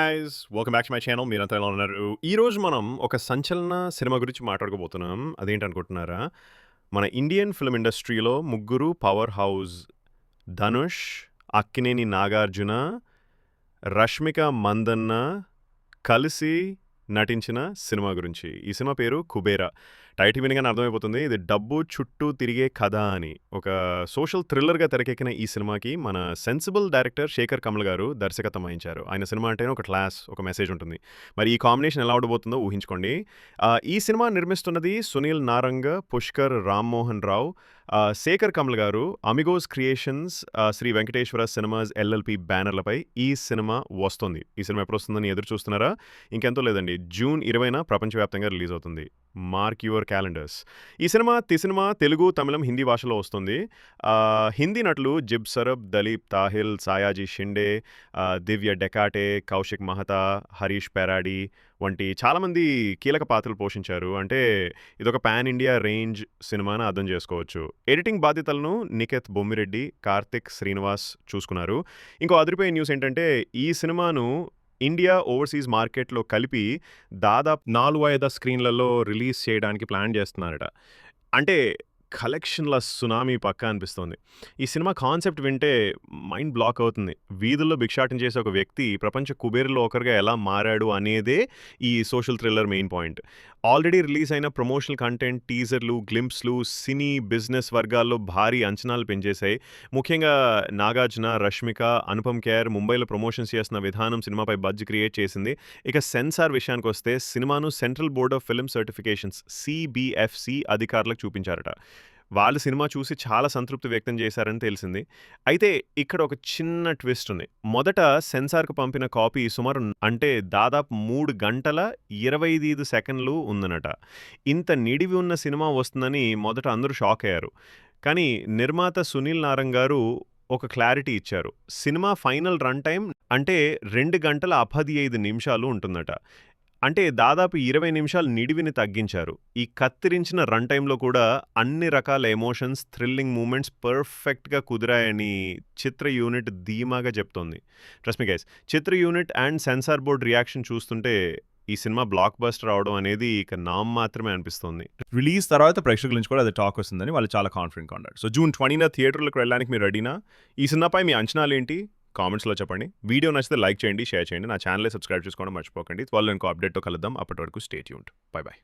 Guys welcome back to my channel. మీరంతా ఎలా ఉన్నారు? ఈరోజు మనం ఒక సంచలన సినిమా గురించి మాట్లాడుకోబోతున్నాం. అదేంటనుకుంటున్నారా? మన ఇండియన్ ఫిల్మ్ ఇండస్ట్రీలో ముగ్గురు పవర్ హౌస్ ధనుష్, అక్కినేని నాగార్జున, రష్మిక మందన్న కలిసి నటించిన సినిమా గురించి. ఈ సినిమా పేరు 'కుబేరా'. టైటిల్ వినగానే అర్థమైపోతుంది ఇది డబ్బు చుట్టూ తిరిగే కథ అని. ఒక సోషల్ థ్రిల్లర్‌గా తెరకెక్కిన ఈ సినిమాకి మన సెన్సిబుల్ డైరెక్టర్ శేఖర్ కమల్ గారు దర్శకత్వం వహించారు. ఆయన సినిమా అంటేనే ఒక క్లాస్, ఒక మెసేజ్ ఉంటుంది. మరి ఈ కాంబినేషన్ ఎలా ఉండబోతుందో ఊహించుకోండి. ఈ సినిమా నిర్మిస్తున్నది Sunil Narang, Pushkar Rammohan Rao, Shekhar Kamal garu, Amigos Creations, Sri Venkateswara cinemas LLP బ్యానర్లపై ఈ సినిమా వస్తుంది. ఈ సినిమా ఎప్పుడొస్తుందని ఎదురు చూస్తున్నారా? ఇంకెంతో లేదండి. జూన్ 20న ప్రపంచవ్యాప్తంగా రిలీజ్ అవుతుంది. Mark your calendars. ఈ సినిమా తెలుగు, తమిళం, హిందీ భాషలో వస్తుంది. హిందీ నటులు జిబ్ సరబ్, దలీప్ తాహిల్, సాయాజీ షిండే, దివ్య డెకాటే, కౌశిక్ మహతా, హరీష్ పెరాడి వంటి చాలామంది కీలక పాత్రలు పోషించారు. అంటే ఇదొక పాన్ ఇండియా రేంజ్ సినిమా అని అర్థం చేసుకోవచ్చు. ఎడిటింగ్ బాధ్యతలను నిఖిత్ బొమ్మిరెడ్డి, కార్తిక్ శ్రీనివాస్ చూసుకున్నారు. ఇంకో అదిరిపోయే న్యూస్ ఏంటంటే ఈ సినిమాను ఇండియా, ఓవర్సీస్ మార్కెట్‌లో కలిపి దాదాపు 4, 5 స్క్రీన్‌లలో రిలీజ్ చేయడానికి ప్లాన్ చేస్తున్నారట. అంటే కలెక్షన్‌ల సునామీ పక్కా అనిపిస్తోంది. ఈ సినిమా కాన్సెప్ట్ వింటే మైండ్ బ్లాక్ అవుతుంది. వీధుల్లో భిక్షాటన చేసే ఒక వ్యక్తి ప్రపంచ కుబేరులో ఒకరిగా ఎలా మారాడు అనేదే ఈ social thriller main point. Already release అయిన ప్రమోషనల్ కంటెంట్, టీజర్లు, గ్లింప్స్‌లు సినీ, బిజినెస్ వర్గాల్లో భారీ అంచనాలు పెంచేశాయి. ముఖ్యంగా నాగార్జున, రష్మిక, అనుపమ్ ఖేర్ ముంబైలో ప్రమోషన్స్ చేస్తున్న విధానం సినిమాపై బజ్ క్రియేట్ చేసింది. ఇక సెన్సార్ విషయానికొస్తే సినిమాను central board of film certifications (CBFC) అధికారులకు చూపించారట. వాళ్ళు సినిమా చూసి చాలా సంతృప్తి వ్యక్తం చేశారని తెలిసింది. అయితే ఇక్కడ ఒక చిన్న ట్విస్ట్ ఉంది. మొదట సెన్సార్‌కు పంపిన కాపీ సుమారు అంటే దాదాపు 3 గంటల 25 సెకన్లు ఉందనట. ఇంత నిడివి ఉన్న సినిమా వస్తుందని మొదట అందరూ షాక్ అయ్యారు. కానీ నిర్మాత సునీల్ నారంగ్ గారు ఒక క్లారిటీ ఇచ్చారు. సినిమా ఫైనల్ రన్ టైమ్ అంటే 2 గంటల 15 నిమిషాలు ఉంటుందట. అంటే దాదాపు 20 నిమిషాలు నిడివిని తగ్గించారు. ఈ కత్తిరించిన రన్ టైమ్‌లో కూడా అన్ని రకాల ఎమోషన్స్, థ్రిల్లింగ్ మూమెంట్స్ పర్ఫెక్ట్‌గా కుదిరాయని చిత్ర యూనిట్ ధీమాగా చెప్తోంది. ట్రస్ట్ మీ గైస్, చిత్ర unit and censor board reaction చూస్తుంటే ఈ సినిమా బ్లాక్ బస్టర్ అవడం అనేది ఇక నామమాత్రమే అనిపిస్తోంది. రిలీజ్ తర్వాత ప్రేక్షకుల నుంచి కూడా అది టాక్ వస్తుందని వాళ్ళు చాలా కాన్ఫిడెంట్‌గా ఉన్నారు. సో జూన్ 20న థియేటర్‌లకు వెళ్ళడానికి మీరు రెడీనా? ఈ సినిమాపై మీ అంచనాలేంటి? కామెంట్స్‌లో చెప్పండి. వీడియో నచ్చితే లైక్ చేయండి, షేర్ చేయండి. నా ఛానల్‌ని సబ్స్క్రైబ్ చేసుకోవడం మర్చిపోకండి. త్వరలో ఇంకో అప్డేట్‌తో కలుద్దాం. అప్పటి వరకు స్టే ట్యూన్డ్. By by.